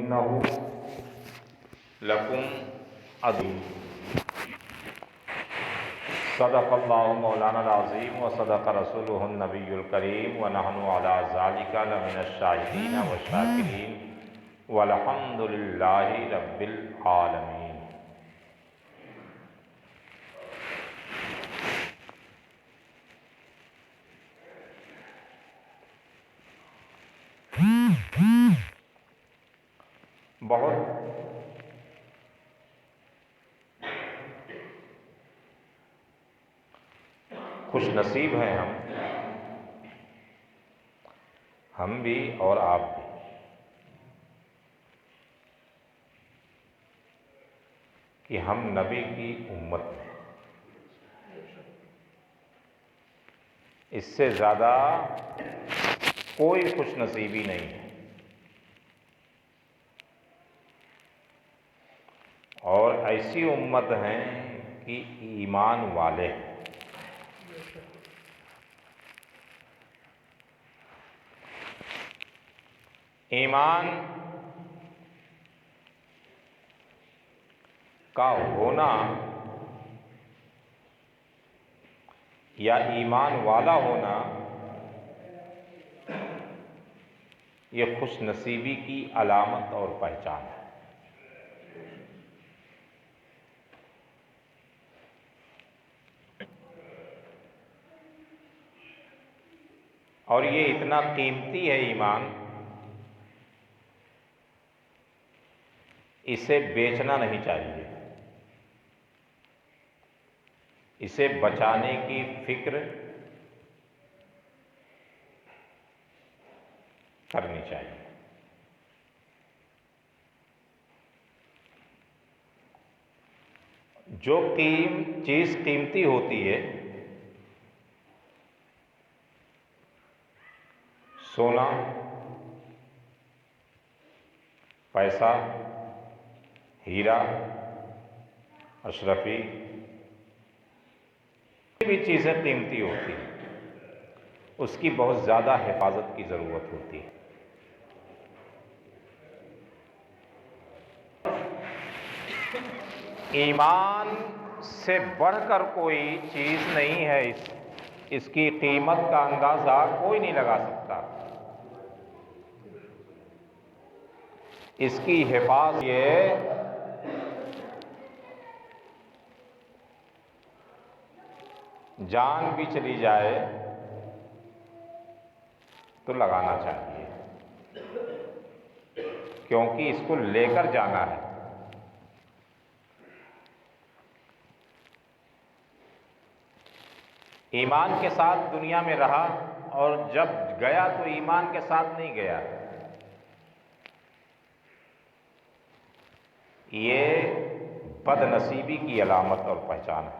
إنه لكم عظيم صدق الله مولانا العظيم وصدق رسوله النبي الكريم ونحن على ذلك لمن الشاهدين والشاكرين والحمد لله رب العالمين۔ بہت خوش نصیب ہیں ہم بھی اور آپ بھی کہ ہم نبی کی امت ہیں۔ اس سے زیادہ کوئی خوش نصیبی نہیں ہے، اور ایسی امت ہیں کہ ایمان والے ہیں۔ ایمان کا ہونا یا ایمان والا ہونا یہ خوش نصیبی کی علامت اور پہچان ہے۔ اور یہ اتنا قیمتی ہے ایمان، اسے بیچنا نہیں چاہیے، اسے بچانے کی فکر کرنی چاہیے۔ جو چیز قیمتی ہوتی ہے، سونا، پیسہ، ہیرا، اشرفی، بھی چیزیں قیمتی ہوتی ہیں، اس کی بہت زیادہ حفاظت کی ضرورت ہوتی ہے۔ ایمان سے بڑھ کر کوئی چیز نہیں ہے، اس کی قیمت کا اندازہ کوئی نہیں لگا سکتا۔ اس کی حفاظت یہ جان بھی چلی جائے تو لگانا چاہیے، کیونکہ اس کو لے کر جانا ہے۔ ایمان کے ساتھ دنیا میں رہا اور جب گیا تو ایمان کے ساتھ نہیں گیا، یہ بد نصیبی کی علامت اور پہچان ہے۔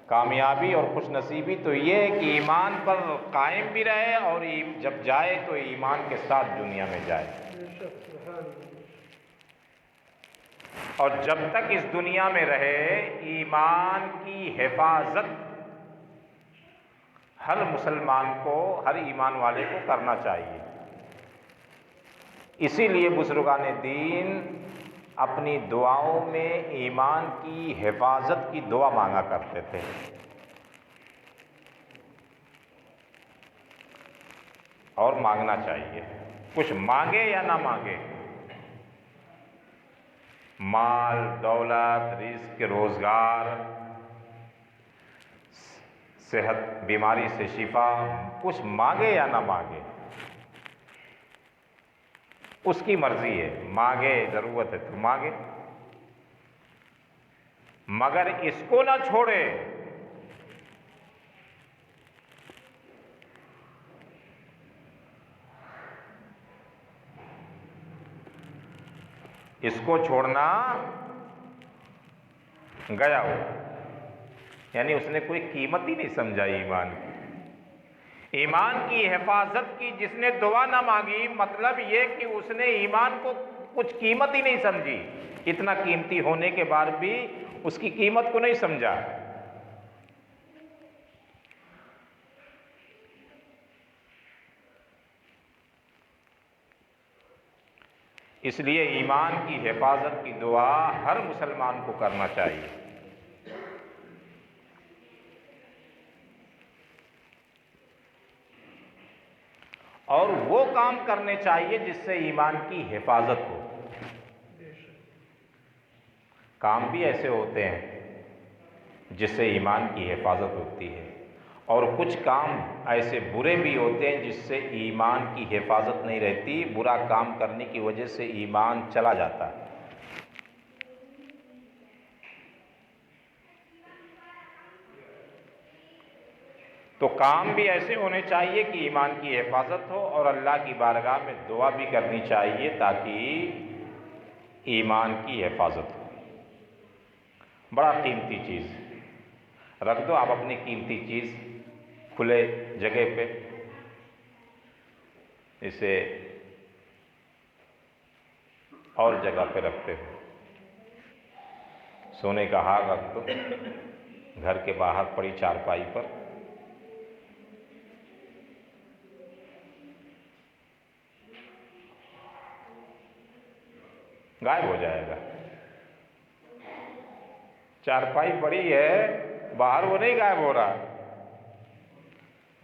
کامیابی اور خوش نصیبی تو یہ ہے کہ ایمان پر قائم بھی رہے اور جب جائے تو ایمان کے ساتھ دنیا میں جائے، اور جب تک اس دنیا میں رہے ایمان کی حفاظت ہر مسلمان کو، ہر ایمان والے کو کرنا چاہیے۔ اسی لیے بزرگان دین اپنی دعاؤں میں ایمان کی حفاظت کی دعا مانگا کرتے تھے۔ اور مانگنا چاہیے، کچھ مانگے یا نہ مانگے، مال، دولت، رزق، روزگار، صحت، بیماری سے شفا، کچھ مانگے یا نہ مانگے، اس کی مرضی ہے۔ مانگے، ضرورت ہے تو مانگے، مگر اس کو نہ چھوڑے۔ اس کو چھوڑنا گیا ہو، یعنی اس نے کوئی قیمت ہی نہیں سمجھا ایمان کی۔ ایمان کی حفاظت کی جس نے دعا نہ مانگی، مطلب یہ کہ اس نے ایمان کو کچھ قیمت ہی نہیں سمجھی، اتنا قیمتی ہونے کے بعد بھی اس کی قیمت کو نہیں سمجھا۔ اس لیے ایمان کی حفاظت کی دعا ہر مسلمان کو کرنا چاہیے۔ اور وہ کام کرنے چاہیے جس سے ایمان کی حفاظت ہو۔ کام بھی ایسے ہوتے ہیں جس سے ایمان کی حفاظت ہوتی ہے، اور کچھ کام ایسے برے بھی ہوتے ہیں جس سے ایمان کی حفاظت نہیں رہتی، برا کام کرنے کی وجہ سے ایمان چلا جاتا ہے۔ تو کام بھی ایسے ہونے چاہیے کہ ایمان کی حفاظت ہو، اور اللہ کی بارگاہ میں دعا بھی کرنی چاہیے تاکہ ایمان کی حفاظت ہو۔ بڑا قیمتی چیز رکھ دو آپ اپنی قیمتی چیز کھلے جگہ پہ، اسے اور جگہ پہ رکھتے ہو۔ سونے کا ہار رکھ دو گھر کے باہر پڑی چارپائی پر، غائب ہو جائے گا۔ چارپائی پڑی ہے باہر، وہ نہیں غائب ہو رہا،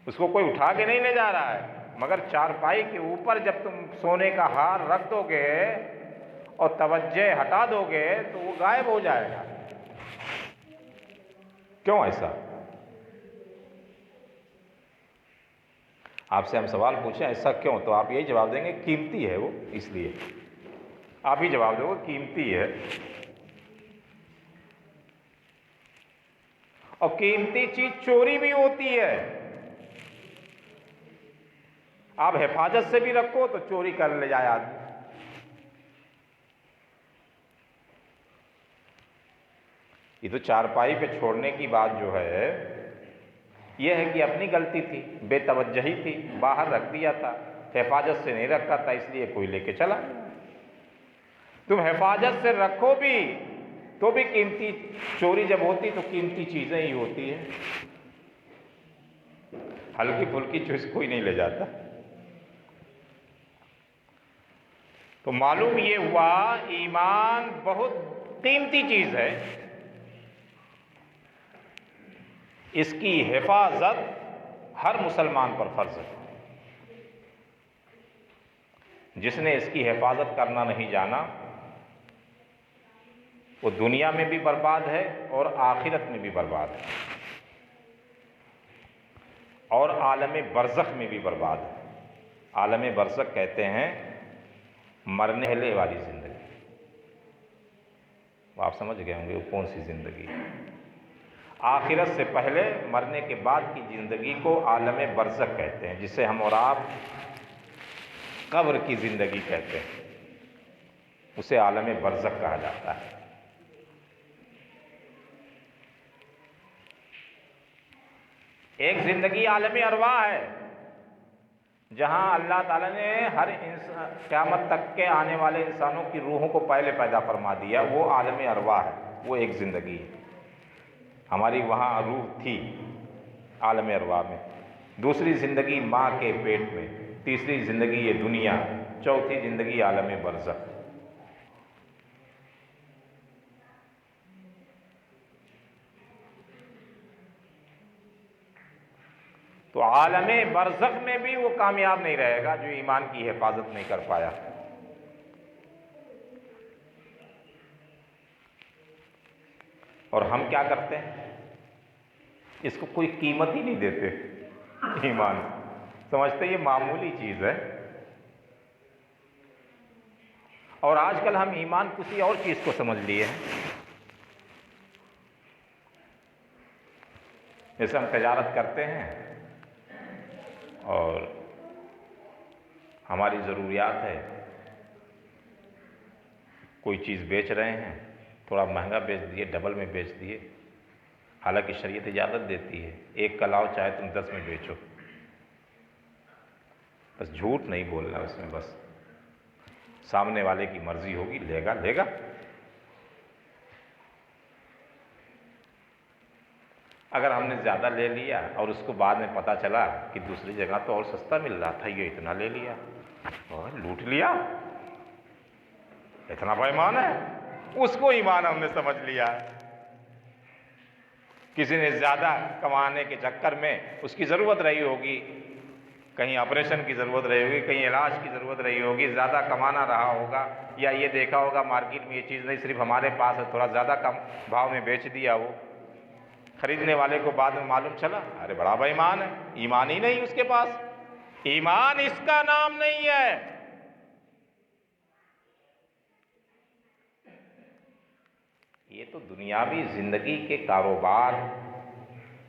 اس کو کوئی اٹھا کے نہیں لے جا رہا ہے، مگر چارپائی کے اوپر جب تم سونے کا ہار رکھ دو گے اور توجہ ہٹا دو گے تو وہ غائب ہو جائے گا۔ کیوں ایسا؟ آپ سے ہم سوال پوچھیں ایسا کیوں، تو آپ یہی جواب دیں گے قیمتی ہے وہ، اس لیے آپ ہی جواب دو گے قیمتی ہے۔ اور قیمتی چیز چوری بھی ہوتی ہے، آپ حفاظت سے بھی رکھو تو چوری کر لے جائے آدمی۔ یہ تو چارپائی پہ چھوڑنے کی بات جو ہے یہ ہے کہ اپنی غلطی تھی، بے توجہی تھی، باہر رکھ دیا تھا، حفاظت سے نہیں رکھا تھا، اس لیے کوئی لے کے چلا۔ تم حفاظت سے رکھو بھی تو بھی قیمتی، چوری جب ہوتی تو قیمتی چیزیں ہی ہوتی ہیں، ہلکی پھلکی چیز کوئی نہیں لے جاتا۔ تو معلوم یہ ہوا ایمان بہت قیمتی چیز ہے، اس کی حفاظت ہر مسلمان پر فرض ہے۔ جس نے اس کی حفاظت کرنا نہیں جانا وہ دنیا میں بھی برباد ہے اور آخرت میں بھی برباد ہے، اور عالم برزخ میں بھی برباد ہے۔ عالم برزخ کہتے ہیں مرنے والی زندگی، آپ سمجھ گئے ہوں گے وہ کون سی زندگی ہے۔ آخرت سے پہلے مرنے کے بعد کی زندگی کو عالم برزخ کہتے ہیں، جسے ہم اور آپ قبر کی زندگی کہتے ہیں، اسے عالم برزخ کہا جاتا ہے۔ ایک زندگی عالم ارواح ہے، جہاں اللہ تعالیٰ نے ہر قیامت تک کے آنے والے انسانوں کی روحوں کو پہلے پیدا فرما دیا، وہ عالم ارواح ہے، وہ ایک زندگی ہے۔ ہماری وہاں روح تھی عالم ارواح میں، دوسری زندگی ماں کے پیٹ میں، تیسری زندگی یہ دنیا، چوتھی زندگی عالم برزخ۔ تو عالم برزخ میں بھی وہ کامیاب نہیں رہے گا جو ایمان کی حفاظت نہیں کر پایا۔ اور ہم کیا کرتے ہیں؟ اس کو کوئی قیمت ہی نہیں دیتے، ایمان سمجھتے یہ معمولی چیز ہے۔ اور آج کل ہم ایمان کسی اور چیز کو سمجھ لیے ہیں۔ جیسے ہم تجارت کرتے ہیں اور ہماری ضروریات ہے، کوئی چیز بیچ رہے ہیں، تھوڑا مہنگا بیچ دیے، ڈبل میں بیچ دیے، حالانکہ شریعت اجازت دیتی ہے ایک کا لاؤ چاہے تم 10 میں بیچو، بس جھوٹ نہیں بولنا اس میں، بس سامنے والے کی مرضی ہوگی، لے گا لے گا۔ اگر ہم نے زیادہ لے لیا اور اس کو بعد میں پتہ چلا کہ دوسری جگہ تو اور سستا مل رہا تھا، یہ اتنا لے لیا اور لوٹ لیا، اتنا پیمانہ ہے، اس کو ایمان ہم نے سمجھ لیا ہے۔ کسی نے زیادہ کمانے کے چکر میں اس کی ضرورت رہی ہوگی، کہیں آپریشن کی ضرورت رہی ہوگی، کہیں علاج کی ضرورت رہی ہوگی، زیادہ کمانا رہا ہوگا، یا یہ دیکھا ہوگا مارکیٹ میں یہ چیز نہیں صرف ہمارے پاس ہے، تھوڑا زیادہ کم بھاؤ میں بیچ دیا، وہ خریدنے والے کو بعد میں معلوم چلا ارے بڑا بے ایمان ہے، ایمان ہی نہیں اس کے پاس۔ ایمان اس کا نام نہیں ہے۔ یہ تو دنیاوی زندگی کے کاروبار،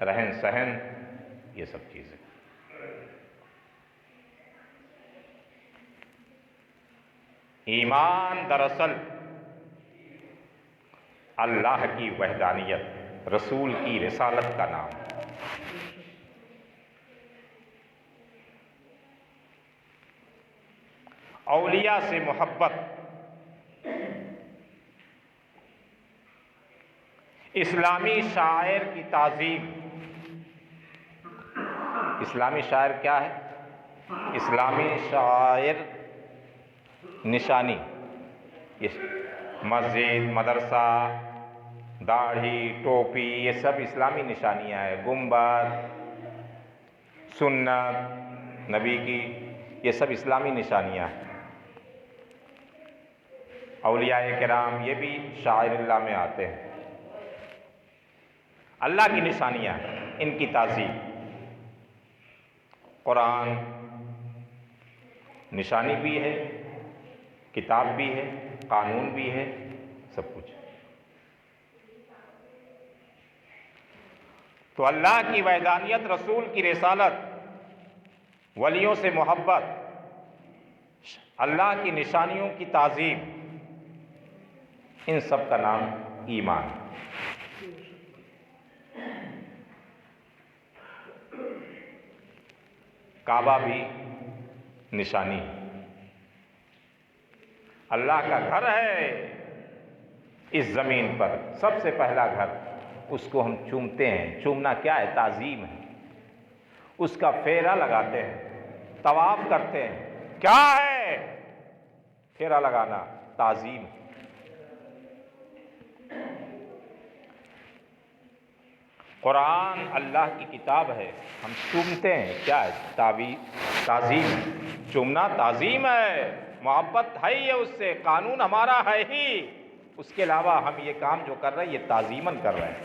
رہن سہن، یہ سب چیزیں۔ ایمان دراصل اللہ کی وحدانیت، رسول کی رسالت کا نام ہے۔ اولیاء سے محبت، اسلامی شاعر کی تعظیم۔ اسلامی شاعر کیا ہے؟ اسلامی شاعر نشانی، یہ مسجد، مدرسہ، داڑھی، ٹوپی، یہ سب اسلامی نشانیاں ہیں۔ گنبد، سنت نبی کی، یہ سب اسلامی نشانیاں ہیں۔ اولیاء کرام یہ بھی شاعر اللہ میں آتے ہیں، اللہ کی نشانیاں ہیں، ان کی تعظیم۔ قرآن نشانی بھی ہے، کتاب بھی ہے، قانون بھی ہے، سب کچھ۔ تو اللہ کی وحدانیت، رسول کی رسالت، ولیوں سے محبت، اللہ کی نشانیوں کی تعظیم، ان سب کا نام ایمان ہے۔ کعبہ بھی نشانی ہے، اللہ کا گھر ہے اس زمین پر، سب سے پہلا گھر، اس کو ہم چومتے ہیں۔ چومنا کیا ہے؟ تعظیم ہے۔ اس کا پھیرا لگاتے ہیں، طواف کرتے ہیں، کیا ہے پھیرا لگانا؟ تعظیم۔ قرآن اللہ کی کتاب ہے، ہم چومتے ہیں، کیا ہے؟ تعظیم۔ چومنا تعظیم ہے، محبت ہے ہی ہے اس سے، قانون ہمارا ہے ہی۔ اس کے علاوہ ہم یہ کام جو کر رہے ہیں یہ تعظیماً کر رہے ہیں۔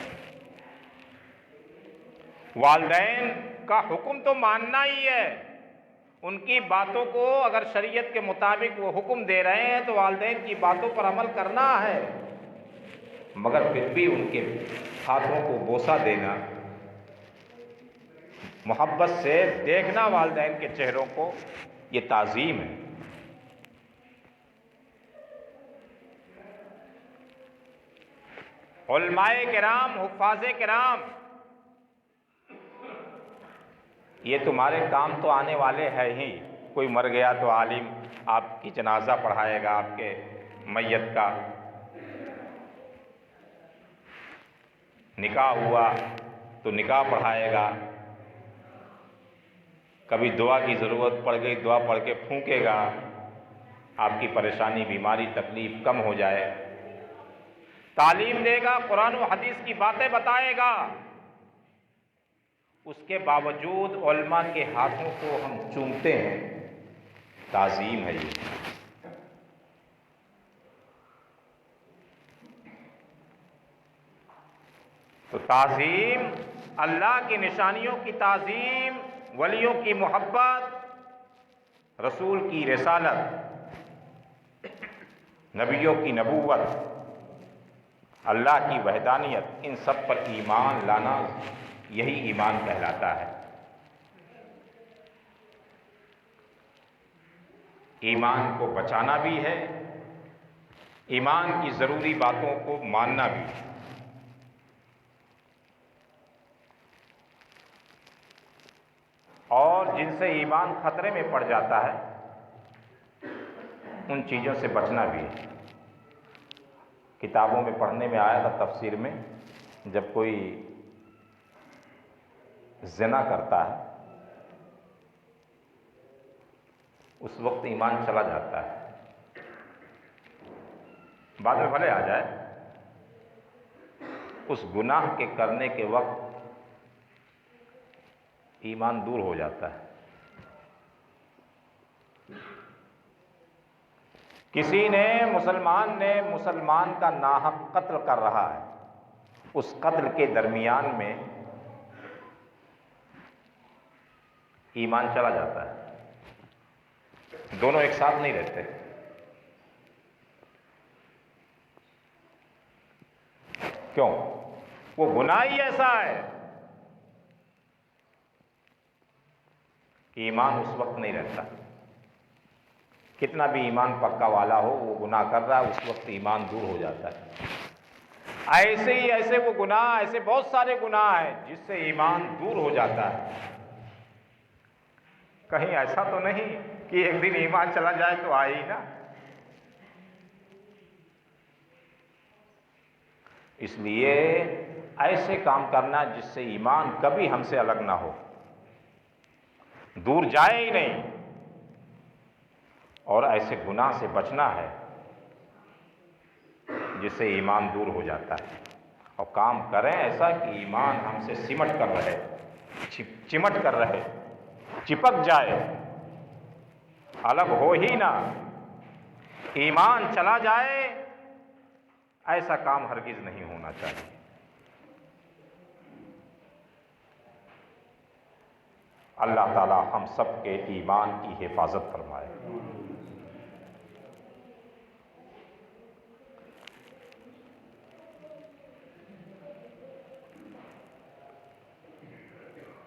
والدین کا حکم تو ماننا ہی ہے، ان کی باتوں کو اگر شریعت کے مطابق وہ حکم دے رہے ہیں تو والدین کی باتوں پر عمل کرنا ہے، مگر پھر بھی ان کے ہاتھوں کو بوسہ دینا، محبت سے دیکھنا والدین کے چہروں کو، یہ تعظیم ہے۔ علماء کرام، حفاظ کرام، یہ تمہارے کام تو آنے والے ہیں ہی۔ کوئی مر گیا تو عالم آپ کی جنازہ پڑھائے گا، آپ کے میت کا۔ نکاح ہوا تو نکاح پڑھائے گا۔ کبھی دعا کی ضرورت پڑ گئی، دعا پڑھ کے پھونکے گا، آپ کی پریشانی، بیماری، تکلیف کم ہو جائے۔ تعلیم دے گا، قرآن و حدیث کی باتیں بتائے گا۔ اس کے باوجود علماء کے ہاتھوں کو ہم چومتے ہیں، تعظیم ہے یہ۔ تو تعظیم، اللہ کی نشانیوں کی تعظیم، ولیوں کی محبت، رسول کی رسالت، نبیوں کی نبوت، اللہ کی وحدانیت، ان سب پر ایمان لانا، یہی ایمان کہلاتا ہے۔ ایمان کو بچانا بھی ہے، ایمان کی ضروری باتوں کو ماننا بھی ہے۔ اور جن سے ایمان خطرے میں پڑ جاتا ہے ان چیزوں سے بچنا بھی ہے۔ کتابوں میں پڑھنے میں آیا تھا، تفسیر میں، جب کوئی زنا کرتا ہے اس وقت ایمان چلا جاتا ہے، بعد میں بھلے آ جائے، اس گناہ کے کرنے کے وقت ایمان دور ہو جاتا ہے۔ کسی نے مسلمان کا ناحق قتل کر رہا ہے، اس قتل کے درمیان میں ایمان چلا جاتا ہے، دونوں ایک ساتھ نہیں رہتے۔ کیوں؟ وہ گناہ ہی ایسا ہے کہ ایمان اس وقت نہیں رہتا۔ کتنا بھی ایمان پکا والا ہو، وہ گناہ کر رہا ہے، اس وقت ایمان دور ہو جاتا ہے۔ ایسے وہ گناہ، ایسے بہت سارے گناہ ہیں جس سے ایمان دور ہو جاتا ہے۔ کہیں ایسا تو نہیں کہ ایک دن ایمان چلا جائے تو آئے ہی نا۔ اس لیے ایسے کام کرنا جس سے ایمان کبھی ہم سے الگ نہ ہو، دور جائے ہی نہیں، اور ایسے گناہ سے بچنا ہے جس سے ایمان دور ہو جاتا ہے، اور کام کریں ایسا کہ ایمان ہم سے سمٹ کر رہے، چمٹ کر رہے، چپک جائے، الگ ہو ہی نہ، ایمان چلا جائے، ایسا کام ہرگز نہیں ہونا چاہیے۔ اللہ تعالی ہم سب کے ایمان کی حفاظت فرمائے۔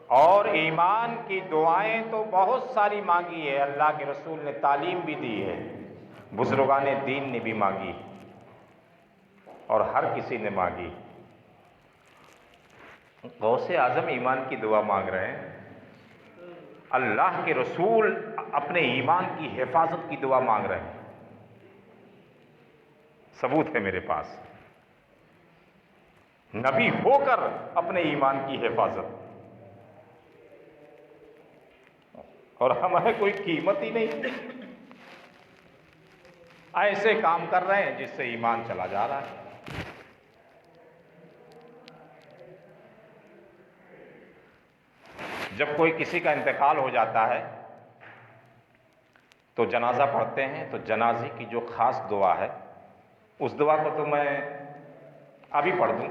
اور ایمان کی دعائیں تو بہت ساری مانگی ہے، اللہ کے رسول نے تعلیم بھی دی ہے، بزرگان دین نے بھی مانگی، اور ہر کسی نے مانگی۔ غوث اعظم ایمان کی دعا مانگ رہے ہیں، اللہ کے رسول اپنے ایمان کی حفاظت کی دعا مانگ رہے ہیں، ثبوت ہے میرے پاس، نبی ہو کر اپنے ایمان کی حفاظت، اور ہمیں کوئی قیمت ہی نہیں، ایسے کام کر رہے ہیں جس سے ایمان چلا جا رہا ہے۔ جب کوئی کسی کا انتقال ہو جاتا ہے تو جنازہ پڑھتے ہیں، تو جنازے کی جو خاص دعا ہے، اس دعا کو تو میں ابھی پڑھ دوں،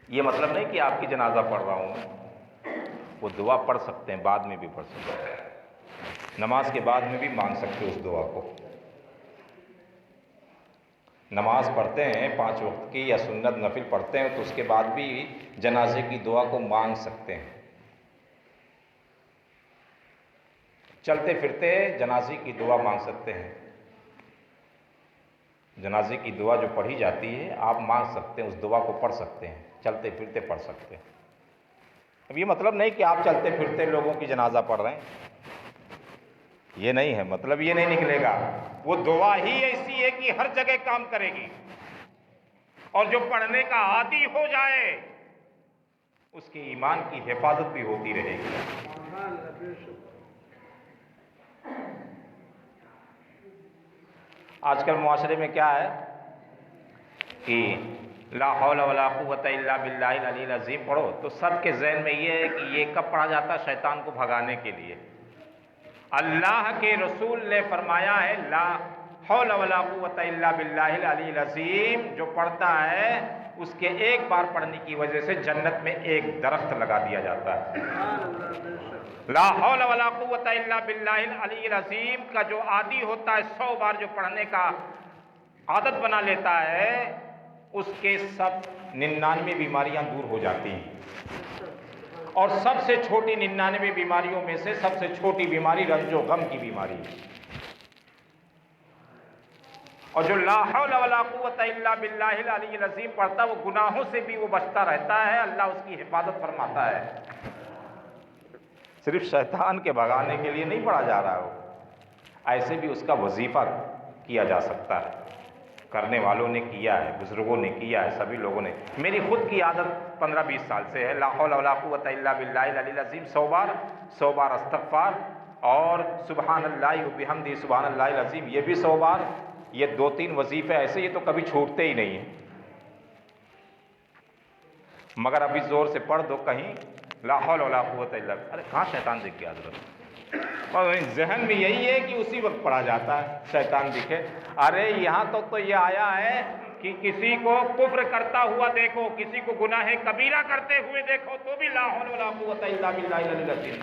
یہ مطلب نہیں کہ آپ کی جنازہ پڑھ رہا ہوں، وہ دعا پڑھ سکتے ہیں، بعد میں بھی پڑھ سکتے ہیں، نماز کے بعد میں بھی مانگ سکتے ہیں اس دعا کو۔ نماز پڑھتے ہیں 5 وقت کی یا سنت نفل پڑھتے ہیں تو اس کے بعد بھی جنازے کی دعا کو مانگ سکتے ہیں۔ چلتے پھرتے جنازے کی دعا مانگ سکتے ہیں، جنازے کی دعا جو پڑھی جاتی ہے آپ مانگ سکتے ہیں، اس دعا کو پڑھ سکتے ہیں، چلتے پھرتے پڑھ سکتے ہیں۔ اب یہ مطلب نہیں کہ آپ چلتے پھرتے لوگوں کی جنازہ پڑھ رہے ہیں، یہ نہیں ہے، مطلب یہ نہیں نکلے گا۔ وہ دعا ہی ایسی ہے کہ ہر جگہ کام کرے گی، اور جو پڑھنے کا عادی ہو جائے اس کے ایمان کی حفاظت بھی ہوتی رہے گی۔ آج کل معاشرے میں کیا ہے کہ لا حول ولا قوت الا باللہ العلی العظیم پڑھو تو سب کے ذہن میں یہ ہے کہ یہ کب پڑھا جاتا ہے؟ شیطان کو بھگانے کے لیے۔ اللہ کے رسول نے فرمایا ہے لا حول ولا قوت الا باللہ العلی العظیم جو پڑھتا ہے اس کے ایک بار پڑھنے کی وجہ سے جنت میں ایک درخت لگا دیا جاتا ہے۔ لا حول ولا قوت الا باللہ العلی العظیم کا جو عادی ہوتا ہے 100 بار جو پڑھنے کا عادت بنا لیتا ہے اس کے سب 99 بیماریاں دور ہو جاتی ہیں، اور سب سے چھوٹی 99 بیماریوں میں سے سب سے چھوٹی بیماری رنج و غم کی بیماری ہے۔ اور جو لا حول ولا قوت الا باللہ العلی العظیم پڑھتا ہے وہ گناہوں سے بھی وہ بچتا رہتا ہے، اللہ اس کی حفاظت فرماتا ہے۔ صرف شیطان کے بھگانے کے لیے نہیں پڑھا جا رہا ہو، ایسے بھی اس کا وظیفہ کیا جا سکتا ہے، کرنے والوں نے کیا ہے، بزرگوں نے کیا ہے، سبھی لوگوں نے۔ میری خود کی عادت 15-20 سال سے ہے، لا حول ولا قوت الا باللہ العلی العظیم 100 بار استغفار، اور سبحان اللہ و بحمدہ سبحان اللہ العظیم یہ بھی 100 بار، یہ 2-3 وظیفے ایسے یہ تو کبھی چھوٹتے ہی نہیں ہیں، مگر ابھی زور سے پڑھ دو کہیں لا حول ولا قوت الا باللہ، ارے کہاں شیطان دکھ گیا حضرت، اور ذہن میں یہی ہے کہ اسی وقت پڑھا جاتا ہے شیطان دکھے۔ ارے یہاں تک تو یہ آیا ہے کہ کسی کو کفر کرتا ہوا دیکھو، کسی کو گناہ کبیرہ کرتے ہوئے دیکھو تو بھی لا حول ولا قوت الا باللہ العلی العظیم۔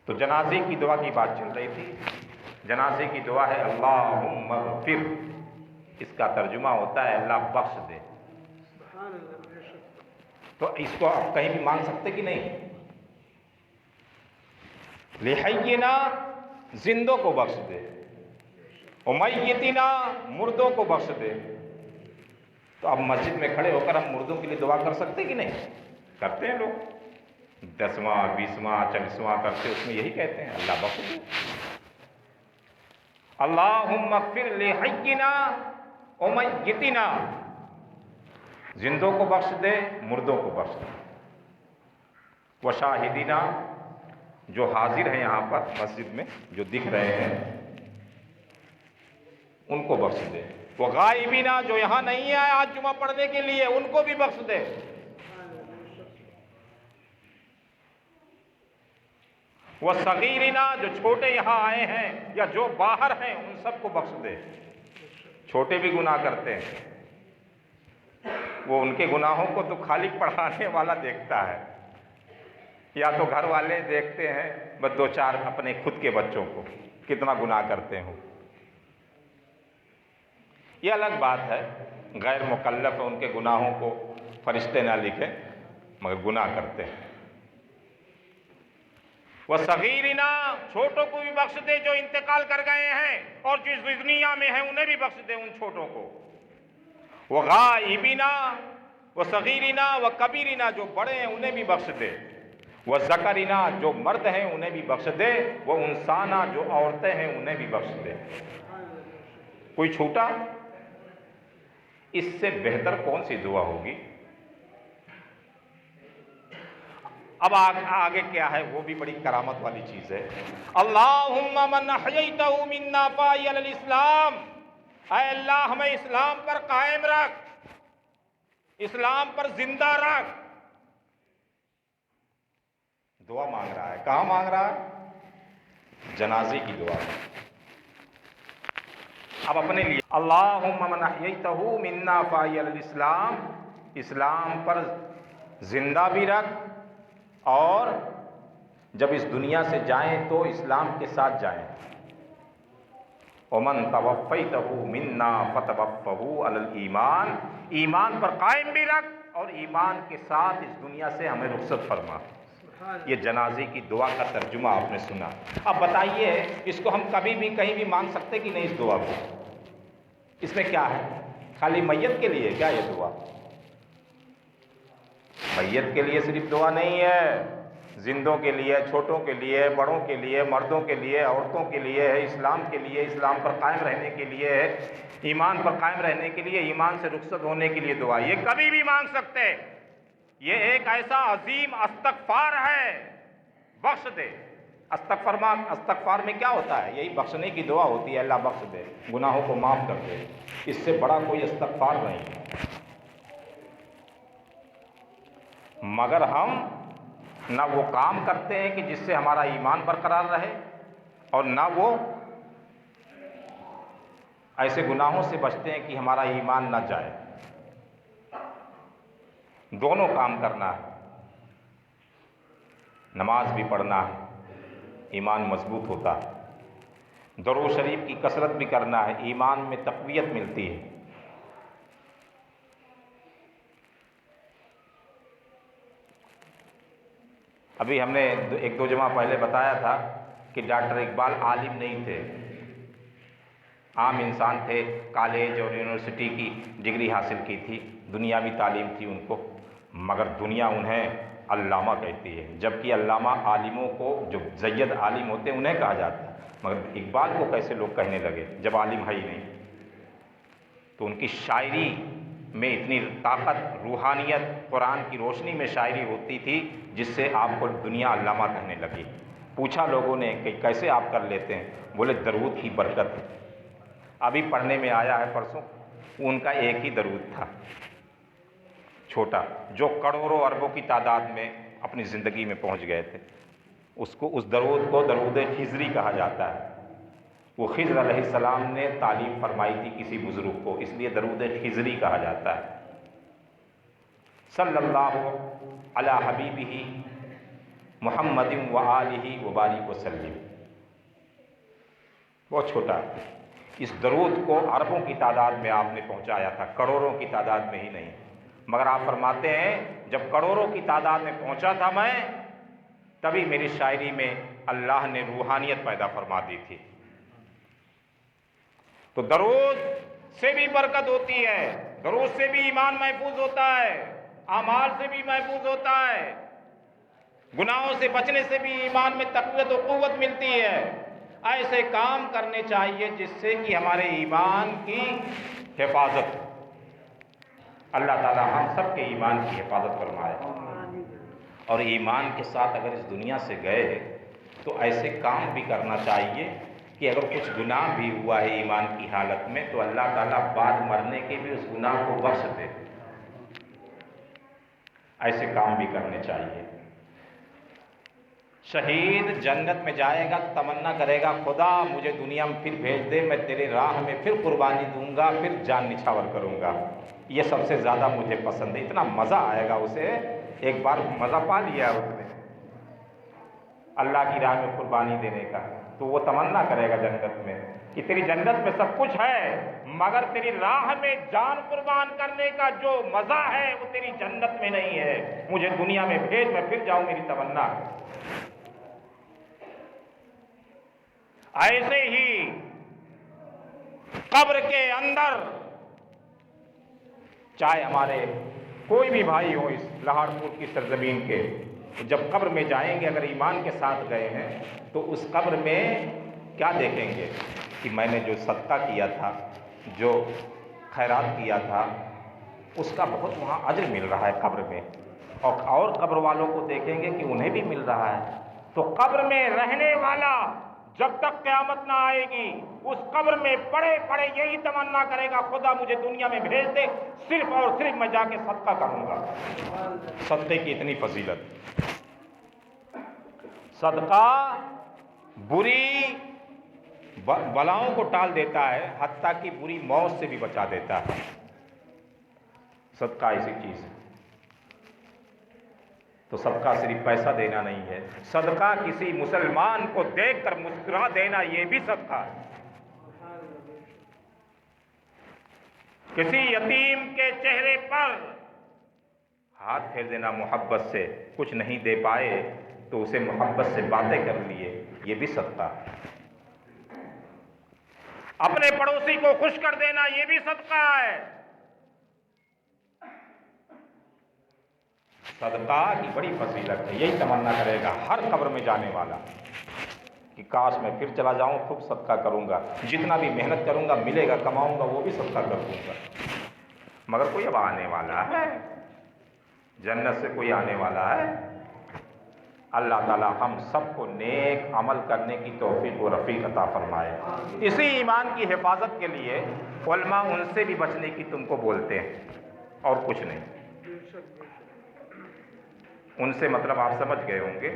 تو جنازے کی دعا کی بات چل رہی تھی۔ جنازے کی دعا ہے اللہم اغفر، اس کا ترجمہ ہوتا ہے اللہ بخش دے۔ تو اس کو آپ کہیں بھی مانگ سکتے کہ نہیں؟ لحینا، زندوں کو بخش دے، ومیتنا، مردوں کو بخش دے۔ تو اب مسجد میں کھڑے ہو کر ہم مردوں کے لیے دعا کر سکتے کہ نہیں؟ کرتے ہیں لوگ، 10واں 20واں 40واں کرتے، اس میں یہی کہتے ہیں اللہ بخش دے، اللہم اغفر لحینا ومیتنا، زندوں کو بخش دے، مردوں کو بخش دے، وشاہدینا، جو حاضر ہیں یہاں پر مسجد میں جو دکھ رہے ہیں ان کو بخش دے، وغائبینا، جو یہاں نہیں آئے آج جمعہ پڑھنے کے لیے ان کو بھی بخش دے، وصغیرنا، جو چھوٹے یہاں آئے ہیں یا جو باہر ہیں ان سب کو بخش دے۔ چھوٹے بھی گناہ کرتے ہیں، وہ ان کے گناہوں کو تو خالی پڑھانے والا دیکھتا ہے، یا تو گھر والے دیکھتے ہیں بس 2-4 اپنے خود کے بچوں کو کتنا گناہ کرتے ہوں۔ یہ الگ بات ہے، غیر مکلف ہے، ان کے گناہوں کو فرشتے نہ لکھیں مگر گناہ کرتے ہیں۔ وصغیرنا، چھوٹوں کو بھی بخش دے جو انتقال کر گئے ہیں اور جو اس دنیا میں ہیں انہیں بھی بخش دے ان چھوٹوں کو۔ وغائبنا، وصغیرنا، وکبیرنا، جو بڑے ہیں انہیں بھی بخش دے، وذکرنا، جو مرد ہیں انہیں بھی بخش دے، وانثانا، جو عورتیں ہیں انہیں بھی بخش دے۔ کوئی چھوٹا؟ اس سے بہتر کون سی دعا ہوگی؟ اب آگے کیا ہے وہ بھی بڑی کرامت والی چیز ہے۔ اللہم من احییتہ منا فاحی علی الاسلام، اے اللہ ہمیں اسلام پر قائم رکھ، اسلام پر زندہ رکھ۔ دعا مانگ رہا ہے، کہاں مانگ رہا ہے؟ جنازے کی دعا۔ اب اپنے لیے اللہم من احییتہ منا فاحی علی الاسلام، اسلام پر زندہ بھی رکھ اور جب اس دنیا سے جائیں تو اسلام کے ساتھ جائیں۔ ومن توفیتہ منا فتوفہ علی الایمان، ایمان پر قائم بھی رکھ اور ایمان کے ساتھ اس دنیا سے ہمیں رخصت فرما۔ یہ جنازے کی دعا کا ترجمہ آپ نے سنا۔ اب بتائیے اس کو ہم کبھی بھی کہیں بھی مانگ سکتے کہ نہیں؟ اس دعا کو اس میں کیا ہے؟ خالی میت کے لیے کیا یہ دعا؟ میت کے لیے صرف دعا نہیں ہے، زندوں کے لیے، چھوٹوں کے لیے، بڑوں کے لیے، مردوں کے لیے، عورتوں کے لیے ہے، اسلام کے لیے، اسلام پر قائم رہنے کے لیے ہے، ایمان پر قائم رہنے کے لیے، ایمان سے رخصت ہونے کے لیے دعا۔ یہ کبھی بھی مانگ سکتے، یہ ایک ایسا عظیم استغفار ہے، بخش دے۔ استغفار میں کیا ہوتا ہے؟ یہی بخشنے کی دعا ہوتی ہے، اللہ بخش دے، گناہوں کو معاف کر دے، اس سے بڑا کوئی استغفار نہیں ہے۔ مگر ہم نہ وہ کام کرتے ہیں کہ جس سے ہمارا ایمان برقرار رہے اور نہ وہ ایسے گناہوں سے بچتے ہیں کہ ہمارا ایمان نہ جائے۔ دونوں کام کرنا ہے، نماز بھی پڑھنا ہے، ایمان مضبوط ہوتا ہے، درود شریف کی کثرت بھی کرنا ہے، ایمان میں تقویت ملتی ہے۔ ابھی ہم نے 1-2 جمعہ پہلے بتایا تھا کہ ڈاکٹر اقبال عالم نہیں تھے، عام انسان تھے، کالج اور یونیورسٹی کی ڈگری حاصل کی تھی، دنیاوی تعلیم تھی ان کو، مگر دنیا انہیں علامہ کہتی ہے، جبکہ علامہ عالموں کو، جو زید عالم ہوتے ہیں انہیں کہا جاتا ہے، مگر اقبال کو کیسے لوگ کہنے لگے جب عالم ہے ہی نہیں؟ تو ان کی شاعری میں اتنی طاقت، روحانیت، قرآن کی روشنی میں شاعری ہوتی تھی جس سے آپ کو دنیا علامہ کہنے لگی۔ پوچھا لوگوں نے کہ کیسے آپ کر لیتے ہیں؟ بولے درود کی برکت ہے۔ ابھی پڑھنے میں آیا ہے پرسوں، ان کا ایک ہی درود تھا چھوٹا، جو کروڑوں اربوں کی تعداد میں اپنی زندگی میں پہنچ گئے تھے۔ اس درود کو درود خضری کہا جاتا ہے۔ وہ خضر علیہ السلام نے تعلیم فرمائی تھی کسی بزرگ کو، اس لیے درود خضری کہا جاتا ہے۔ صلی اللہ علی حبیبہ محمد و آلہ وبارک وسلم، بہت چھوٹا۔ اس درود کو اربوں کی تعداد میں آپ نے پہنچایا تھا، کروڑوں کی تعداد میں ہی نہیں۔ مگر آپ فرماتے ہیں جب کروڑوں کی تعداد میں پہنچا تھا میں، تبھی میری شاعری میں اللہ نے روحانیت پیدا فرما دی تھی۔ تو درود سے بھی برکت ہوتی ہے، درود سے بھی ایمان محفوظ ہوتا ہے، اعمال سے بھی محفوظ ہوتا ہے، گناہوں سے بچنے سے بھی ایمان میں تقویت و قوت ملتی ہے۔ ایسے کام کرنے چاہیے جس سے کہ ہمارے ایمان کی حفاظت ہو۔ اللہ تعالی ہم سب کے ایمان کی حفاظت فرمائے، اور ایمان کے ساتھ اگر اس دنیا سے گئے تو ایسے کام بھی کرنا چاہیے کہ اگر کچھ گناہ بھی ہوا ہے ایمان کی حالت میں تو اللہ تعالیٰ بعد مرنے کے بھی اس گناہ کو بخش دے۔ ایسے کام بھی کرنے چاہیے۔ شہید جنت میں جائے گا تو تمنا کرے گا خدا مجھے دنیا میں پھر بھیج دے، میں تیرے راہ میں پھر قربانی دوں گا، پھر جان نچھاور کروں گا۔ یہ سب سے زیادہ مجھے پسند ہے، اتنا مزہ آئے گا اسے، ایک بار مزہ پا لیا اس نے اللہ کی راہ میں قربانی دینے کا، تو وہ تمنا کرے گا جنت میں کہ تیری جنت میں سب کچھ ہے، مگر تیری راہ میں جان قربان کرنے کا جو مزہ ہے وہ تیری جنت میں نہیں ہے، مجھے دنیا میں بھیج، میں پھر جاؤں، میری تمنا ہے۔ ایسے ہی قبر کے اندر چاہے ہمارے کوئی بھی بھائی ہو اس لاہور پور کی سرزمین کے، جب قبر میں جائیں گے اگر ایمان کے ساتھ گئے ہیں تو اس قبر میں کیا دیکھیں گے کہ میں نے جو صدقہ کیا تھا، جو خیرات کیا تھا، اس کا بہت وہاں اجر مل رہا ہے قبر میں، اور قبر والوں کو دیکھیں گے کہ انہیں بھی مل رہا ہے۔ تو قبر میں رہنے والا جب تک قیامت نہ آئے گی اس قبر میں پڑے پڑے یہی تمنا کرے گا خدا مجھے دنیا میں بھیج دے، صرف اور صرف میں جا کے صدقہ کروں گا۔ صدقے کی اتنی فضیلت۔ صدقہ بری بلاؤں کو ٹال دیتا ہے، حتیٰ کہ بری موت سے بھی بچا دیتا ہے۔ صدقہ ایسی چیز ہے۔ تو صدقہ صرف پیسہ دینا نہیں ہے، صدقہ کسی مسلمان کو دیکھ کر مسکرا دینا یہ بھی صدقہ ہے۔ کسی یتیم کے چہرے پر ہاتھ پھیر دینا محبت سے، کچھ نہیں دے پائے تو اسے محبت سے باتیں کر لیے، یہ بھی صدقہ ہے۔ اپنے پڑوسی کو خوش کر دینا یہ بھی صدقہ ہے۔ صدقہ کی بڑی فضیلت ہے، یہی تمنا کرے گا ہر قبر میں جانے والا کہ کاش میں پھر چلا جاؤں، خوب صدقہ کروں گا، جتنا بھی محنت کروں گا ملے گا، کماؤں گا وہ بھی صدقہ کر دوں گا۔ مگر کوئی اب آنے والا ہے، جنت سے کوئی آنے والا ہے۔ اللہ تعالی ہم سب کو نیک عمل کرنے کی توفیق و رفیق عطا فرمائے۔ اسی ایمان کی حفاظت کے لیے علماء ان سے بھی بچنے کی تم کو بولتے ہیں، اور کچھ نہیں۔ ان سے مطلب آپ سمجھ گئے ہوں گے،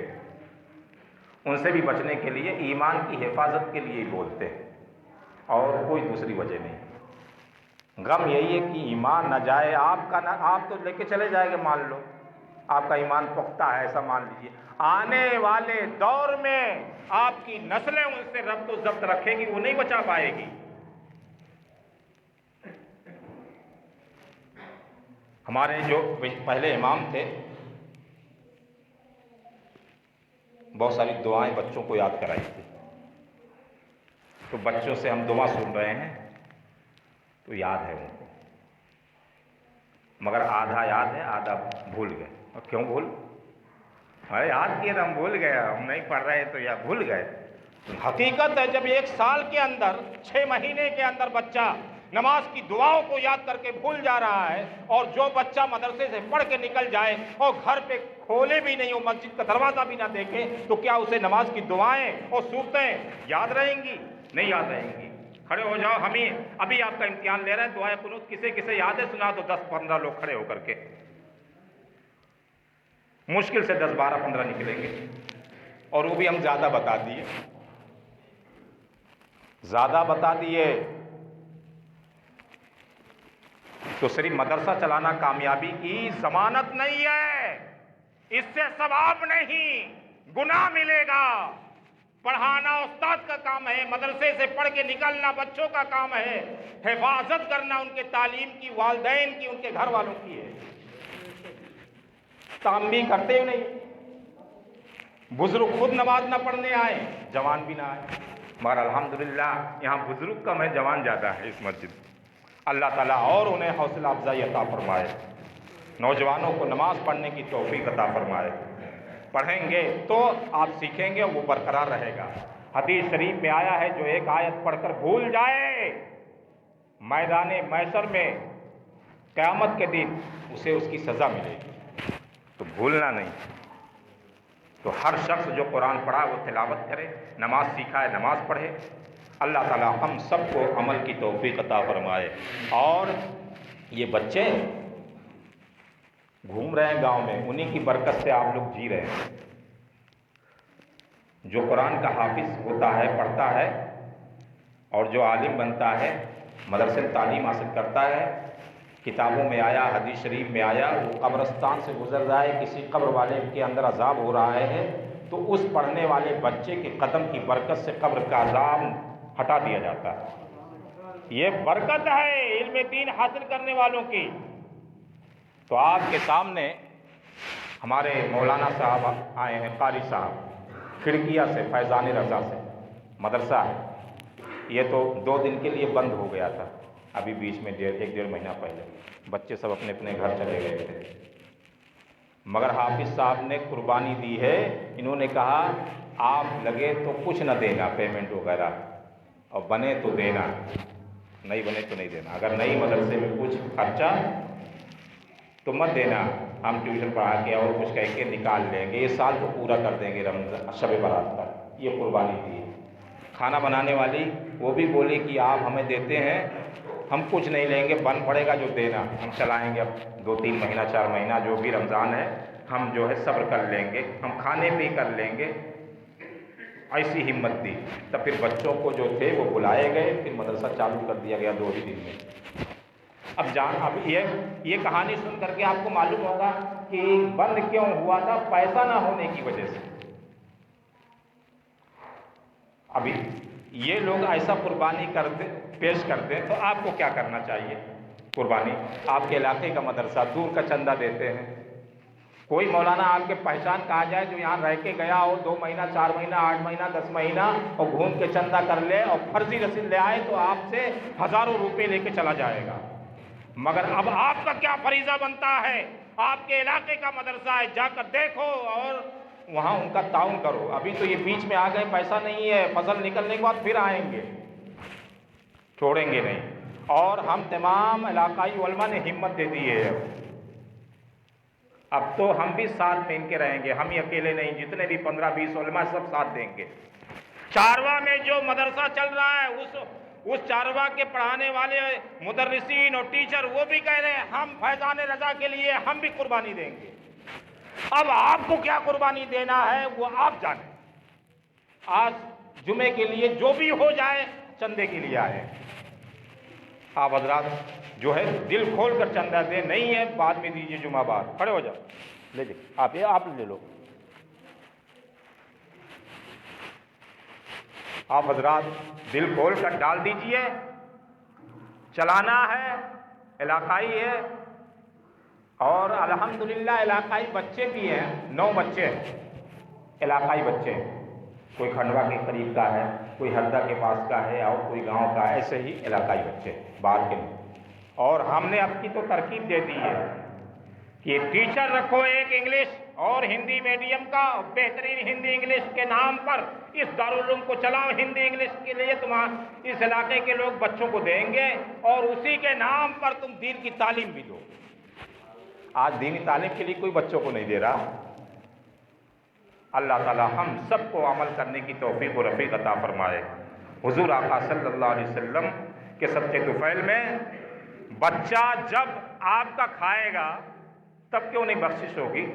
ان سے بھی بچنے کے لیے ایمان کی حفاظت کے لیے ہی بولتے ہیں، اور کوئی دوسری وجہ نہیں۔ غم یہی ہے کہ ایمان نہ جائے آپ کا، نہ آپ تو لے کے چلے جائے گا، مان لو آپ کا ایمان پختہ ہے ایسا مان لیجیے، آنے والے دور میں آپ کی نسلیں ان سے ربط و ضبط رکھے گی، وہ نہیں بچا پائے گی۔ ہمارے جو پہلے امام تھے بہت ساری دعائیں بچوں کو یاد کرائی تھی، تو بچوں سے ہم دعا سن رہے ہیں تو یاد ہے ان کو، مگر آدھا یاد ہے آدھا بھول گئے۔ اور کیوں بھول؟ یاد کیے تو ہم بھول گئے، ہم نہیں پڑھ رہے تو یا بھول گئے۔ حقیقت ہے جب 1 سال کے اندر 6 مہینے کے اندر بچہ نماز کی دعاؤں کو یاد کر کے بھول جا رہا ہے، اور جو بچہ مدرسے سے پڑھ کے نکل جائے اور گھر پہ کھولے بھی نہیں ہو، مسجد کا دروازہ بھی نہ دیکھے، تو کیا اسے نماز کی دعائیں اور صورتیں یاد رہیں گی؟ نہیں یاد رہیں گی۔ کھڑے ہو جاؤ، ہمیں ابھی آپ کا امتحان لے رہے ہیں، دعائے قنوت کسے کسے یاد ہے سنا دو 10-15 لوگ کھڑے ہو کر کے۔ مشکل سے 10-12-15 نکلیں گے، اور وہ بھی ہم زیادہ بتا دیے، زیادہ بتا دیے تو صرف مدرسہ چلانا کامیابی کی ضمانت نہیں ہے، اس سے ثواب نہیں، گناہ ملے گا۔ پڑھانا استاد کا کام ہے، مدرسے سے پڑھ کے نکلنا بچوں کا کام ہے، حفاظت کرنا ان کے تعلیم کی، والدین کی، ان کے گھر والوں کی ہے۔ کام بھی کرتے ہی نہیں، بزرگ خود نماز نہ پڑھنے آئے، جوان بھی نہ آئے، مگر الحمدللہ یہاں بزرگ کم ہے، جوان زیادہ ہے اس مسجد۔ اللہ تعالیٰ اور انہیں حوصلہ افزائی عطا فرمائے، نوجوانوں کو نماز پڑھنے کی توفیق عطا فرمائے۔ پڑھیں گے تو آپ سیکھیں گے، وہ برقرار رہے گا۔ حدیث شریف میں آیا ہے جو ایک آیت پڑھ کر بھول جائے، میدان محشر میں قیامت کے دن اسے اس کی سزا ملے گی، تو بھولنا نہیں۔ تو ہر شخص جو قرآن پڑھا وہ تلاوت کرے، نماز سیکھا ہے نماز پڑھے۔ اللہ تعالیٰ ہم سب کو عمل کی توفیق عطا فرمائے۔ اور یہ بچے گھوم رہے ہیں گاؤں میں، انہی کی برکت سے آپ لوگ جی رہے ہیں۔ جو قرآن کا حافظ ہوتا ہے، پڑھتا ہے، اور جو عالم بنتا ہے، مدرسے میں تعلیم حاصل کرتا ہے، کتابوں میں آیا، حدیث شریف میں آیا، وہ قبرستان سے گزر رہا ہے، کسی قبر والے کے اندر عذاب ہو رہا ہے، تو اس پڑھنے والے بچے کے قدم کی برکت سے قبر کا عذاب ہٹا دیا جاتا ہے۔ یہ برکت ہے علم دین حاصل کرنے والوں کی۔ تو آپ کے سامنے ہمارے مولانا صاحب آئے ہیں، قاری صاحب، کھڑکیہ سے، فیضان رضا سے مدرسہ ہے۔ یہ تو 2 دن کے لیے بند ہو گیا تھا، ابھی بیچ میں 1-1.5 مہینہ پہلے بچے سب اپنے اپنے گھر چلے گئے تھے، مگر حافظ صاحب نے قربانی دی ہے۔ انہوں نے کہا آپ لگے تو کچھ نہ دینا پیمنٹ وغیرہ، اور بنے تو دینا، نہیں بنے تو نہیں دینا۔ اگر نہیں مدرسے میں کچھ خرچہ تو مت دینا، ہم ٹیوشن پڑھا کے اور کچھ کہہ کے نکال لیں گے، یہ سال کو پورا کر دیں گے رمضان شب برات تک۔ یہ قربانی دی ہے۔ کھانا بنانے والی وہ بھی بولی کہ آپ ہمیں دیتے ہیں، ہم کچھ نہیں لیں گے، بن پڑے گا جو دینا، ہم چلائیں گے اب 2-3 مہینہ 4 مہینہ جو بھی رمضان ہے، ہم جو ہے صبر کر لیں گے، ہم کھانے پہ ہی کر لیں گے۔ ایسی ہمت دی۔ تب پھر بچوں کو جو تھے وہ بلائے گئے، پھر مدرسہ چالو کر دیا گیا 2 ہی دن میں۔ اب یہ کہانی سن کر کے آپ کو معلوم ہوگا کہ بند کیوں ہوا تھا، پیسہ نہ ہونے کی وجہ سے۔ ابھی یہ لوگ ایسا قربانی پیش کرتے ہیں، تو آپ کو کیا کرنا چاہیے؟ قربانی آپ کے علاقے کا مدرسہ، دور کا چندہ دیتے ہیں۔ کوئی مولانا آپ کے پہچان کہا جائے جو یہاں رہ کے گیا ہو 2 مہینہ 4 مہینہ 8 مہینہ 10 مہینہ، اور گھوم کے چندہ کر لے اور فرضی رسید لے آئے، تو آپ سے ہزاروں روپے لے کے چلا جائے گا۔ مگر اب آپ کا کیا فریضہ بنتا ہے؟ آپ کے علاقے کا مدرسہ ہے، جا کر دیکھو اور وہاں ان کا تعاون کرو۔ ابھی تو یہ بیچ میں آ گئے، پیسہ نہیں ہے، فصل نکلنے کے بعد پھر آئیں گے، چھوڑیں گے نہیں۔ اور ہم تمام علاقائی علماء نے ہمت دے دی ہے، اب تو ہم بھی ساتھ میں ان کے رہیں گے، ہم ہی اکیلے نہیں، جتنے بھی 15-20 علماء سب ساتھ دیں گے۔ چارواں میں جو مدرسہ چل رہا ہے، اس چارواں کے پڑھانے والے مدرسین اور ٹیچر وہ بھی کہہ رہے ہیں ہم فیضان رضا کے لیے ہم بھی قربانی دیں گے۔ اب آپ کو کیا قربانی دینا ہے وہ آپ جانیں۔ آج جمعے کے لیے جو بھی ہو جائے چندے کے لیے آئے، آپ حضرات جو ہے دل کھول کر چندہ دیں، نہیں ہے بعد میں دیجیے، جمعہ بعد کھڑے ہو جاؤ، لے جائے آپ لے لو۔ آپ حضرات دل کھول کر ڈال دیجئے، چلانا ہے، علاقائی ہے، اور الحمدللہ علاقائی بچے بھی ہیں، 9 بچے ہیں علاقائی بچے، کوئی کھنڈوا کے قریب کا ہے، کوئی ہردا کے پاس کا ہے، اور کوئی گاؤں کا، ایسے ہی علاقائی بچے باہر کے نہیں۔ اور ہم نے اب کی تو ترکیب دے دی ہے کہ ٹیچر رکھو، ایک انگلش اور ہندی میڈیم کا بہترین ہندی انگلش کے نام پر اس دارالعلوم کو چلاؤ، ہندی انگلش کے لیے تم اس علاقے کے لوگ بچوں کو دیں گے اور اسی کے نام پر تم دین کی تعلیم بھی دو۔ آج دینی تعلیم کے لیے کوئی بچوں کو نہیں دے رہا۔ اللہ تعالی ہم سب کو عمل کرنے کی توفیق و رفیق عطا فرمائے۔ حضور آقا صلی اللہ علیہ وسلم کے صدقے طفیل میں بچہ جب آپ کا کھائے گا تب کیوں نہیں بخشش ہوگی؟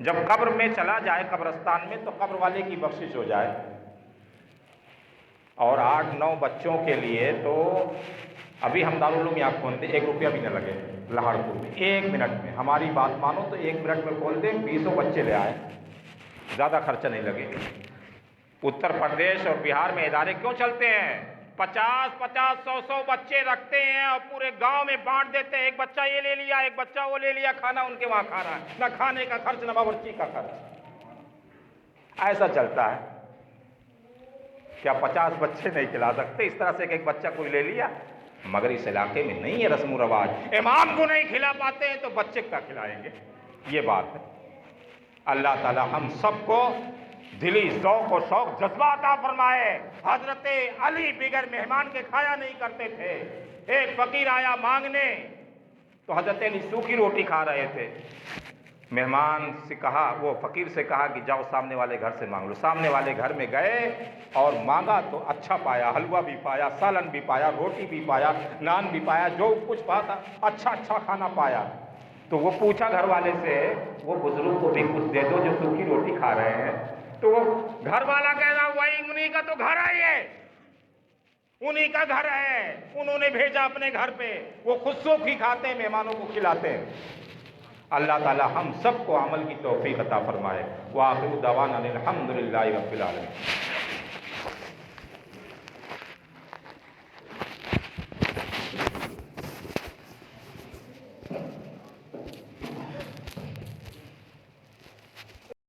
جب قبر میں چلا جائے قبرستان میں تو قبر والے کی بخشش ہو جائے۔ اور 8-9 بچوں کے لیے تو ابھی ہم دارالعلوم یہاں کھولتے 1 روپیہ بھی نہ لگے لہاڑ پور میں، 1 منٹ میں، ہماری بات مانو تو 1 منٹ میں کھول دیں، 20 بچے لے آئے، زیادہ خرچہ نہیں لگے۔ اتر پردیش اور بہار میں ادارے کیوں چلتے ہیں؟ 50-50 100 بچے رکھتے ہیں اور پورے گاؤں میں بانٹ دیتے ہیں، ایک بچہ یہ لے لیا، ایک بچہ وہ لے لیا، کھانا ان کے وہاں کھا رہا ہے، نہ کھانے کا خرچ نہ باورچی کا خرچ۔ ایسا چلتا ہے۔ کیا 50 بچے نہیں کھلا سکتے؟ اس طرح سے ایک بچہ کوئی لے لیا، مگر اس علاقے میں نہیں ہے رسم و رواج۔ امام کو نہیں کھلا پاتے ہیں تو بچے کا کھلائیں گے؟ یہ بات ہے۔ اللہ تعالی ہم سب کو دلی ذوق و شوق جذبہ عطا فرمائے۔ حضرت علی بغیر مہمان کے کھایا نہیں کرتے تھے۔ ایک فقیر آیا مانگنے تو حضرت علی سوکھی روٹی کھا رہے تھے۔ مہمان سے کہا، وہ فقیر سے کہا کہ جاؤ سامنے والے گھر سے مانگ لو۔ سامنے والے گھر میں گئے اور مانگا تو اچھا پایا، حلوہ بھی پایا، سالن بھی پایا، روٹی بھی پایا، نان بھی پایا، جو کچھ پایا اچھا کھانا پایا۔ تو وہ پوچھا گھر والے سے، وہ بزرگ کو بھی کچھ دے دو جو سوکھی روٹی کھا رہے ہیں۔ تو وہ گھر والا کہہ رہا وہی انہی کا تو گھر ہے، یہ انہی کا گھر ہے، انہوں نے بھیجا اپنے گھر پہ، وہ خود سوکھی کھاتے ہیں، مہمانوں کو کھلاتے ہیں۔ اللہ تعالی ہم سب کو عمل کی توفیق عطا فرمائے۔ وآخر دعوانا الحمدللہ رب العالمین۔